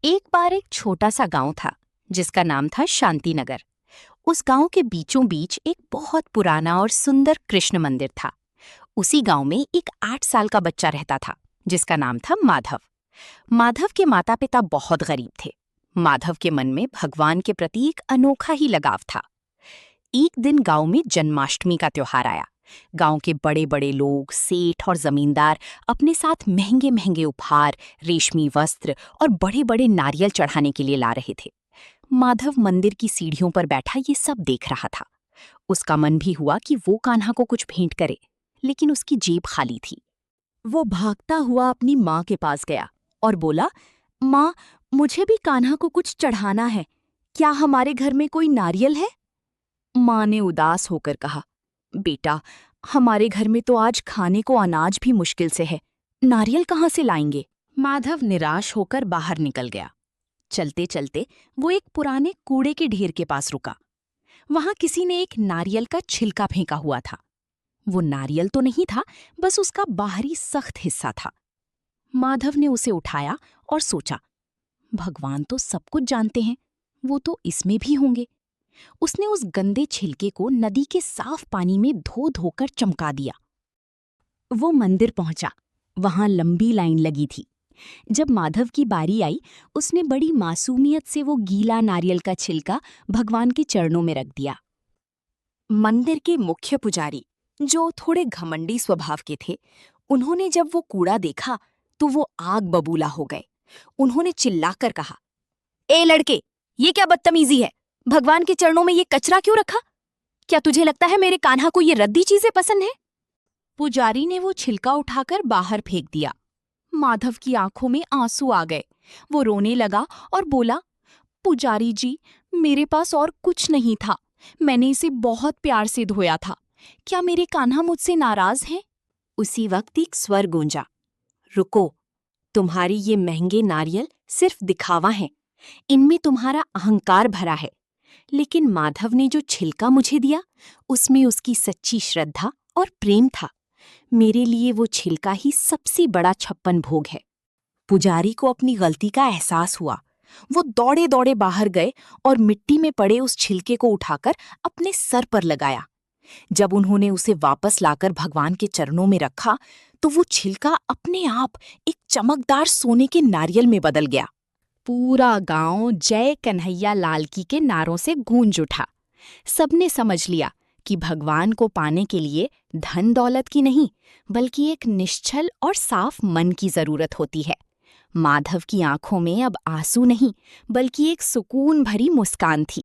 एक बार एक छोटा सा गांव था जिसका नाम था शांतिनगर। उस गांव के बीचों बीच एक बहुत पुराना और सुंदर कृष्ण मंदिर था। उसी गांव में एक 8 साल का बच्चा रहता था जिसका नाम था माधव। माधव के माता पिता बहुत गरीब थे। माधव के मन में भगवान के प्रति एक अनोखा ही लगाव था। एक दिन गांव में जन्माष्टमी का त्योहार आया। गांव के बड़े बड़े लोग, सेठ और जमींदार अपने साथ महंगे महंगे उपहार, रेशमी वस्त्र और बड़े बड़े नारियल चढ़ाने के लिए ला रहे थे। माधव मंदिर की सीढ़ियों पर बैठा ये सब देख रहा था। उसका मन भी हुआ कि वो कान्हा को कुछ भेंट करे, लेकिन उसकी जेब खाली थी। वो भागता हुआ अपनी माँ के पास गया और बोला, माँ, मुझे भी कान्हा को कुछ चढ़ाना है। क्या हमारे घर में कोई नारियल है? माँ ने उदास होकर कहा, बेटा, हमारे घर में तो आज खाने को अनाज भी मुश्किल से है। नारियल कहाँ से लाएंगे? माधव निराश होकर बाहर निकल गया। चलते चलते वो एक पुराने कूड़े के ढेर के पास रुका। वहां किसी ने एक नारियल का छिलका फेंका हुआ था। वो नारियल तो नहीं था, बस उसका बाहरी सख्त हिस्सा था। माधव ने उसे उठाया और सोचा, भगवान तो सब कुछ जानते हैं, वो तो इसमें भी होंगे। उसने उस गंदे छिलके को नदी के साफ पानी में धो धोकर चमका दिया। वो मंदिर पहुंचा। वहां लंबी लाइन लगी थी। जब माधव की बारी आई, उसने बड़ी मासूमियत से वो गीला नारियल का छिलका भगवान के चरणों में रख दिया। मंदिर के मुख्य पुजारी, जो थोड़े घमंडी स्वभाव के थे, उन्होंने जब वो कूड़ा देखा तो वो आग बबूला हो गए। उन्होंने चिल्लाकर कहा, ए लड़के, ये क्या बदतमीजी है? भगवान के चरणों में ये कचरा क्यों रखा? क्या तुझे लगता है मेरे कान्हा को ये रद्दी चीजें पसंद है? पुजारी ने वो छिलका उठाकर बाहर फेंक दिया। माधव की आंखों में आंसू आ गए। वो रोने लगा और बोला, पुजारी जी, मेरे पास और कुछ नहीं था। मैंने इसे बहुत प्यार से धोया था। क्या मेरे कान्हा मुझसे नाराज हैं? उसी वक्त एक स्वर गूंजा, रुको, तुम्हारी ये महंगे नारियल सिर्फ दिखावा हैं। इनमें तुम्हारा अहंकार भरा है। लेकिन माधव ने जो छिलका मुझे दिया, उसमें उसकी सच्ची श्रद्धा और प्रेम था। मेरे लिए वो छिलका ही सबसे बड़ा छप्पन भोग है। पुजारी को अपनी गलती का एहसास हुआ। वो दौड़े दौड़े बाहर गए और मिट्टी में पड़े उस छिलके को उठाकर अपने सर पर लगाया। जब उन्होंने उसे वापस लाकर भगवान के चरणों में रखा, तो वो छिलका अपने आप एक चमकदार सोने के नारियल में बदल गया। पूरा गांव जय कन्हैया लाल की के नारों से गूंज उठा। सबने समझ लिया कि भगवान को पाने के लिए धन दौलत की नहीं, बल्कि एक निश्चल और साफ मन की जरूरत होती है। माधव की आंखों में अब आंसू नहीं, बल्कि एक सुकून भरी मुस्कान थी।